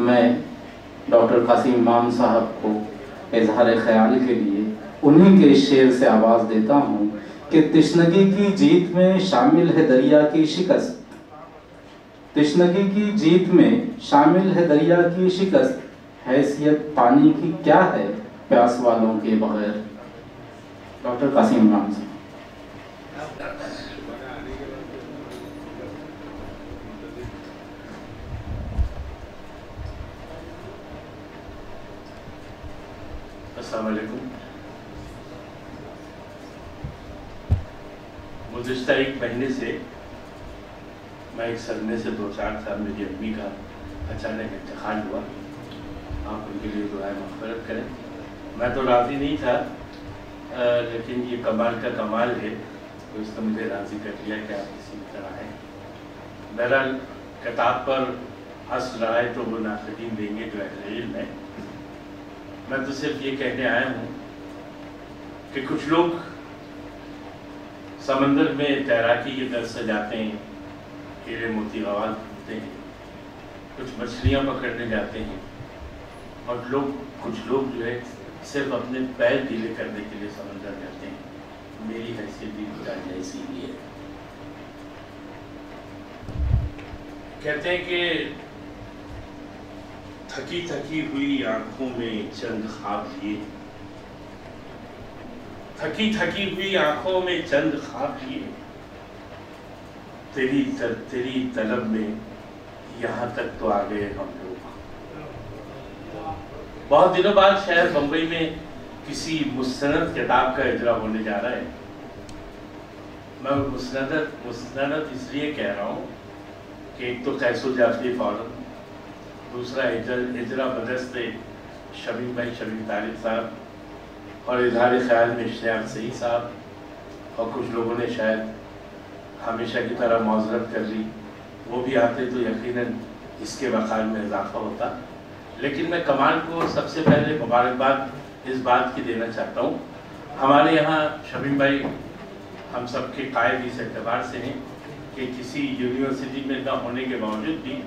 میں ڈاکٹر قاسم امام صاحب کو اظہار خیال کے لیے انہی کے شعر سے آواز دیتا ہوں کہ تشنگی کی جیت میں شامل ہے دریا کی شکست، تشنگی کی جیت میں شامل ہے دریا کی شکست، حیثیت پانی کی کیا ہے پیاس والوں کے بغیر۔ ڈاکٹر قاسم امام صاحب۔ السلام علیکم۔ گزشتہ ایک مہینے سے میں ایک صدمے سے دو چار تھا۔ میری امی کا اچانک انتقال ہوا، آپ ان کے لیے دعائیں مغفرت کریں۔ میں تو راضی نہیں تھا، لیکن یہ کمال کا کمال ہے تو اس نے مجھے راضی کر دیا کہ آپ اسی طرح ہیں۔ بہرحال کتاب پر اصل رائے تو وہ ناقدین دیں گے جو اہل علم ہے۔ میں تو صرف یہ کہنے آیا ہوں کہ کچھ لوگ سمندر میں تیراکی کے درس سے جاتے ہیں، ہیرے موتی غوال ڈھونڈتے ہیں، کچھ مچھلیاں پکڑنے جاتے ہیں، اور کچھ لوگ جو ہے صرف اپنے پیر گیلے کرنے کے لیے سمندر جاتے ہیں۔ میری حیثیت بھی کچھ ایسی ہی ہے۔ کہتے ہیں کہ تھکی تھکی ہوئی آنکھوں میں چند خواب لیے، تھکی تھکی ہوئی آنکھوں میں چند خواب لیے، تیری طلب میں یہاں تک تو آ گئے ہم لوگ۔ بہت دنوں بعد شہر بمبئی میں کسی مستند کتاب کا اجرا ہونے جا رہا ہے۔ میں مستند اس لیے کہہ رہا ہوں کہ ایک تو قیس الجعفری فورن، دوسرا اجرا بدست شمیم بھائی شمیم طارق صاحب، اور اظہار خیال میں اشتیاق صحیح صاحب، اور کچھ لوگوں نے شاید ہمیشہ کی طرح معذرت کر لی۔ وہ بھی آتے تو یقیناً اس کے وقار میں اضافہ ہوتا۔ لیکن میں کمال کو سب سے پہلے مبارکباد اس بات کی دینا چاہتا ہوں، ہمارے یہاں شمیم بھائی ہم سب کے قائد اس اعتبار سے ہیں کہ کسی یونیورسٹی میں نہ ہونے کے باوجود بھی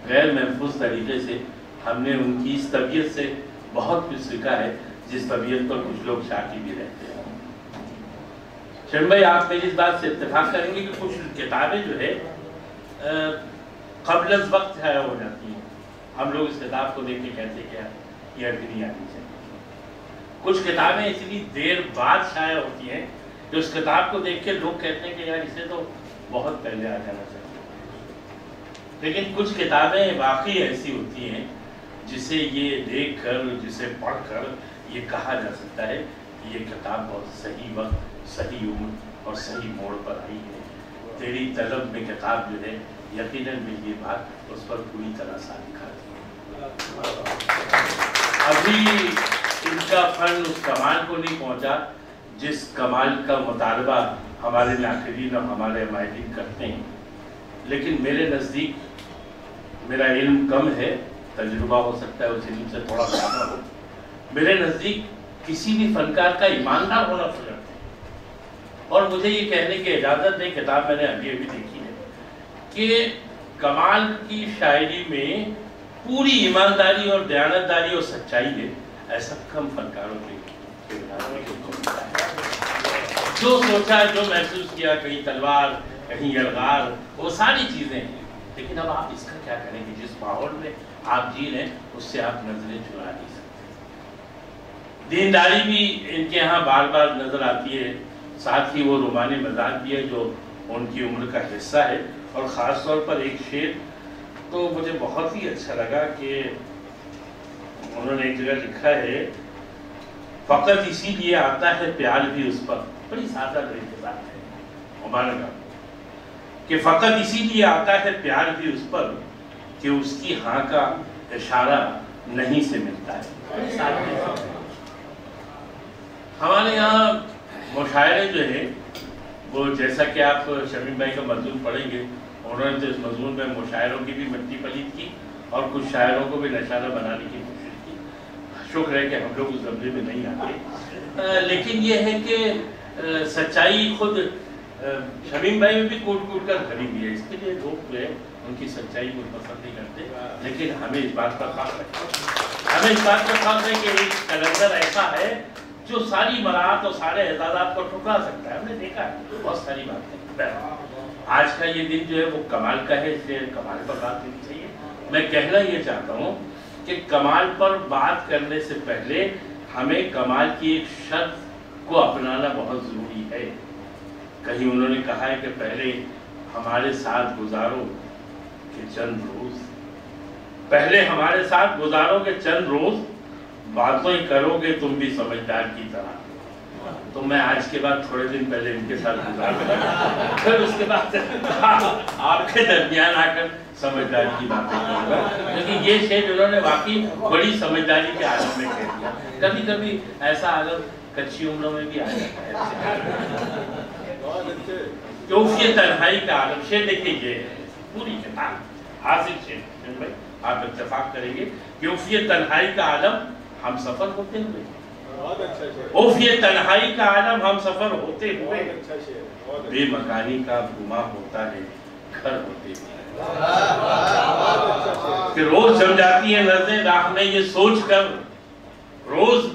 غیر محفوظ طریقے سے ہم نے ان کی اس طبیعت سے بہت کچھ سیکھا ہے جس طبیعت پر کچھ لوگ شاکی بھی رہتے ہیں۔ شمیم بھائی آپ میری اس بات سے اتفاق کریں گے کہ کچھ کتابیں جو ہے قبل از وقت ضائع ہو جاتی ہیں۔ ہم لوگ اس کتاب کو دیکھ کے کہتے ہیں کہ یہ ابھی نہیں آنی چاہیے۔ کچھ کتابیں اتنی دیر بعد شائع ہوتی ہیں کہ اس کتاب کو دیکھ کے لوگ کہتے ہیں کہ یار اسے تو بہت پہلے آ جانا چاہیے۔ لیکن کچھ کتابیں واقعی ایسی ہوتی ہیں جسے یہ دیکھ کر، جسے پڑھ کر یہ کہا جا سکتا ہے کہ یہ کتاب بہت صحیح وقت، صحیح عمر اور صحیح موڑ پر آئی ہے۔ تیری طلب میں کتاب جو ہے یقیناً میں یہ بات اس پر پوری طرح صادق ہے۔ ابھی ان کا فن اس کمال کو نہیں پہنچا جس کمال کا مطالبہ ہمارے ناقدین اور ہمارے ماہرین کرتے ہیں، لیکن میرے نزدیک میرا علم کم ہے، تجربہ ہو سکتا ہے اس علم سے تھوڑا زیادہ ہو۔ میرے نزدیک کسی بھی فنکار کا ایماندار ہونا شرط ہے، اور مجھے یہ کہنے کی اجازت نہیں، کتاب میں نے ابھی دیکھی ہے کہ کمال کی شاعری میں پوری ایمانداری اور دیانتداری اور سچائی ہے، ایسا کم فنکاروں کے جو سوچا، جو محسوس کیا، کہیں تلوار کہیں یلغار، وہ ساری چیزیں ہیں۔ لیکن اب آپ اس کا کیا کریں کہ جس ماحول میں آپ جی رہے ہیں اس سے آپ نظریں چرا نہیں سکتے۔ دینداری بھی ان کے ہاں بار بار نظر آتی ہے، ساتھ ہی وہ رومانی مزاج بھی ہے جو ان کی عمر کا حصہ ہے۔ اور خاص طور پر ایک شعر تو مجھے بہت ہی اچھا لگا کہ انہوں نے ایک جگہ لکھا ہے، فقط اسی لیے آتا ہے پیار بھی اس پر، بڑی سادہ لڑکی کے ساتھ ہے مبارک، کہ فقط اسی لیے آتا ہے پیار بھی اس پر کہ اس کی ہاں کا اشارہ نہیں سے ملتا ہے۔ ہمارے یہاں مشاعرے جو ہیں وہ جیسا کہ آپ شمیم بھائی کا مضمون پڑھیں گے، انہوں نے تو اس مضمون میں مشاعروں کی بھی مٹی پلیت کی اور کچھ شاعروں کو بھی نشانہ بنانے کی کوشش کی۔ شکر ہے کہ ہم لوگ اس زمرے میں نہیں آتے، لیکن یہ ہے کہ سچائی خود शमीम भाई में भी कूट कूट कर भरी हुई है। इसके लिए लोग जो है उनकी सच्चाई को पसंद नहीं करते, लेकिन हमें इस बात पर खास है कि एक कलंदर ऐसा है जो सारी मराहत और सारे एजाज़ात को ठुकरा सकता है। हमने देखा है बहुत सारी बातें। आज का ये दिन जो है वो कमाल का है, इसलिए कमाल पर बात करनी चाहिए। मैं कहना ये चाहता हूँ कि कमाल पर बात करने से पहले हमें कमाल की एक शर्त को अपनाना बहुत ज़रूरी है। कहीं उन्होंने कहा है कि पहले हमारे साथ गुजारो के चंद रोज, पहले हमारे साथ गुजारो के चंद रोज, बातों ही करोगे तुम भी समझदार की तरह। तो मैं आज के बाद थोड़े दिन पहले इनके साथ गुजारूंगा, फिर उसके बाद आपके दरमियान आकर समझदार की बातें करूंगा, क्योंकि ये शेर उन्होंने वाकई बड़ी समझदारी के आलम में कह दिया। कभी कभी ऐसा आलम कच्ची उम्रों में भी आ जाता है। क्योंकि ये तन्हाई का आलम, शेर देखिए ये पूरी किताब हासिल शेर भाई आप इत्तेफाक करेंगे। क्योंकि ये तन्हाई का आलम हम सफर होते हुए, ये तन्हाई का आलम हम सफर होते हुए, बेमकानी का गुमा होता है घर होते हुए। कि रोज जम जाती है नजरें राह में ये सोच कर, रोज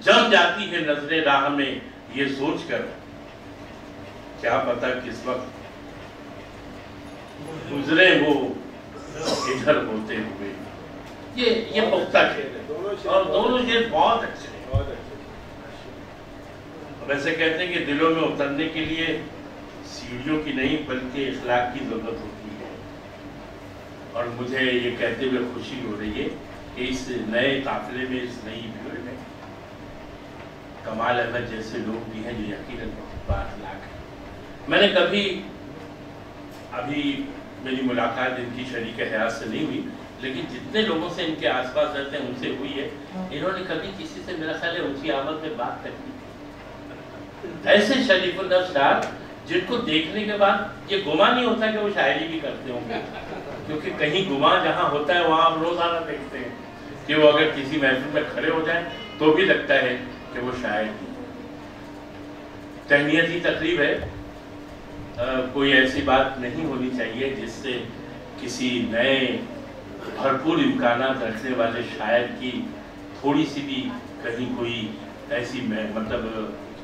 जम जाती है नजरें राह में ये सोच कर, क्या पता किस वक्त गुजरे वो इधर होते हुए। ये पुख्ता शेर है और दोनों शेर बहुत अच्छे हैं। वैसे कहते हैं कि दिलों में उतरने के लिए सीढ़ियों की नहीं बल्कि इखलाक की जरूरत होती है। और मुझे ये कहते हुए खुशी हो रही है कि इस नए काफिले में, इस नई भीड़ में कमाल अहमद जैसे लोग भी हैं जो यकीनन बाखलाक हैं। मैंने कभी, अभी मेरी मुलाकात इनकी शरीक हयात से नहीं हुई, लेकिन जितने लोगों से इनके आसपास रहते हैं उनसे हुई है। इन्होंने कभी किसी से मेरा ख्याल है ऊंची आवाज में बात करनी, ऐसे शरीफुल शायर जिनको देखने के बाद ये गुमा नहीं होता कि वो शायरी भी करते होंगे, क्योंकि कहीं गुमा जहाँ होता है वहाँ आप रोजाना देखते हैं कि वो अगर किसी महफिल में खड़े हो जाए तो भी लगता है कि वो शायर ही। तहनीयती तकरीब है, कोई ऐसी बात नहीं होनी चाहिए जिससे किसी नए भरपूर इम्कानात रखने वाले शायर की थोड़ी सी भी कहीं कोई ऐसी मतलब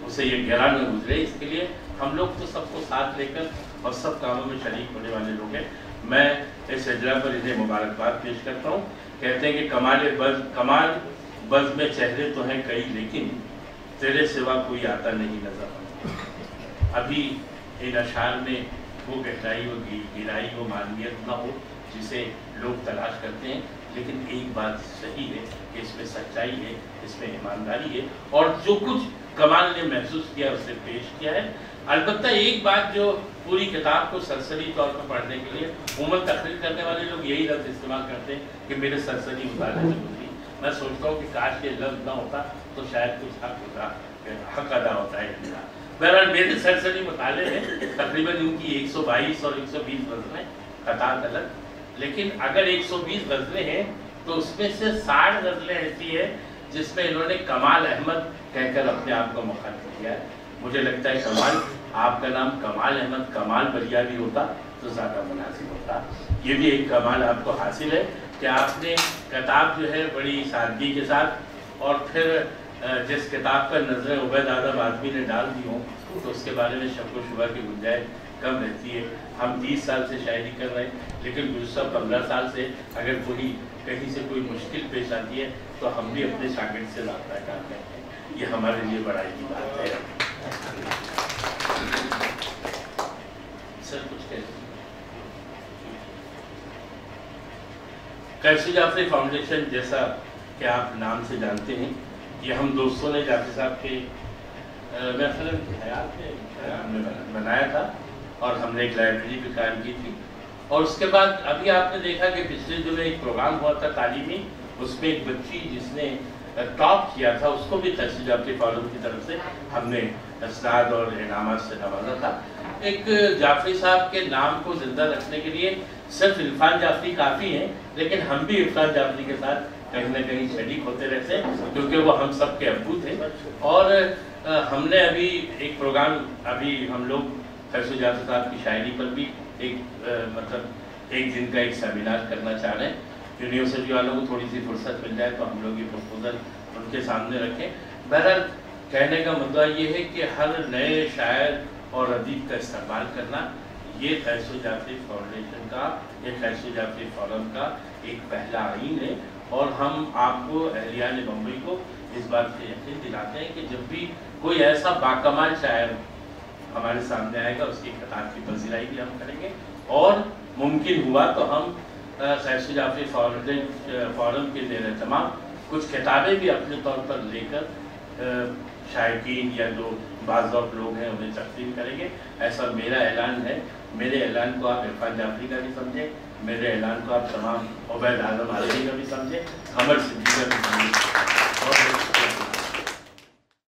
उसे ये गहरा न गुजरे। इसके लिए हम लोग तो सबको साथ लेकर और सब कामों में शरीक होने वाले लोग हैं। मैं इस इजरा पर इन्हें मुबारकबाद पेश करता हूँ। कहते हैं कि कमाल बज़ में चेहरे तो हैं कई, लेकिन तेरे सिवा कोई आता नहीं नजर। अभी इन अशार में वो गहराई, वो गिराई, वो मानवियत न हो जिसे लोग तलाश करते हैं, लेकिन एक बात सही है कि इसमें सच्चाई है, इसमें ईमानदारी है, और जो कुछ कमाल ने महसूस किया उसे पेश किया है। अलबत्ता एक बात जो पूरी किताब को सरसरी तौर पर पढ़ने के लिए उम्र तकरीर करने वाले लोग यही लफ्ज़ इस्तेमाल करते हैं कि मेरे सरसरी मुताले से गुजरी। मैं सोचता हूँ कि काश ये लफ्ज़ ना होता तो शायद कुछ हक होता, हक अदा होता है मेरा। बहरहाल मेरे सरसरी मुताले में तकरीबन इनकी 122 और 120 गज़लें कतार अलग, लेकिन अगर 120 गज़लें हैं तो उसमें से 60 गज़लें ऐसी है जिसमें इन्होंने कमाल अहमद कहकर अपने आप को मुखातिब किया है। मुझे लगता है कमाल, आपका नाम कमाल अहमद कमाल बलिया भी होता तो ज़्यादा मुनासिब होता। ये भी एक कमाल आपको हासिल है कि आपने किताब जो है बड़ी सादगी के साथ, और फिर जिस किताब पर नज़र उबैद आदम आदमी ने डाल दी हो तो उसके बारे में शक व शुबा की गुंजाइश कम रहती है। हम 30 साल से शायरी कर रहे हैं, लेकिन गुज़श्ता 15 साल से अगर कोई कहीं से कोई मुश्किल पेश आती है तो हम भी अपने शागिर्द से रब्ता करते हैं। ये हमारे लिए बड़ाई की बात है। सर कुछ कहते कैसी जाफरी फाउंडेशन, जैसा कि आप नाम से जानते हैं, ये हम दोस्तों ने जाफरी साहब के महफिल हयात में हमने बनाया था और हमने एक लाइब्रेरी भी कायम की थी। और उसके बाद अभी आपने देखा कि पिछले दिनों एक प्रोग्राम हुआ था तालीमी, उसमें एक बच्ची जिसने टॉप किया था उसको भी तहसील जाफरी फाउंडेशन की तरफ से हमने असनाद और इनामात से नवाजा था। एक जाफरी साहब के नाम को जिंदा रखने के लिए सिर्फ इरफान जाफरी काफ़ी है, लेकिन हम भी इरफान जाफरी के साथ कहीं ना कहीं शरीक होते रहते हैं क्योंकि वो हम सब के अब्बू थे। और हमने अभी एक प्रोग्राम अभी हम लोग फैसल जाफरी साहब की शायरी पर भी एक एक दिन का एक सेमिनार करना चाह रहे हैं। यूनिवर्सिटी वालों को थोड़ी सी फुर्सत मिल जाए तो हम लोग ये प्रपोजल उनके सामने रखें। बहरहाल कहने का मुद्दा ये है कि हर नए शायर और अदीब का इस्तेमाल करना ये फैसल जाफरी फाउंडेशन का, ये फैसल जाफरी फोरम का एक पहला आइन है। और हम आपको अहलियान बम्बई को इस बात से यकीन दिलाते हैं कि जब भी कोई ऐसा बाकमाल शायर हमारे सामने आएगा उसकी किताब की पजीराई भी हम करेंगे, और मुमकिन हुआ तो हम फैसल जाफरी फोरम के ज़ेर तमाम कुछ किताबें भी अपने तौर पर लेकर शायकीन या जो बाज़ौक़ लोग हैं उन्हें तक़सीम करेंगे। ऐसा मेरा ऐलान है। मेरे ऐलान को आप इरफान जाफरी का भी समझें, मेरे ऐलान को आप तमाम उबैद आज़म आलमी का भी समझें, अमर सिद्दीकी का भी समझें।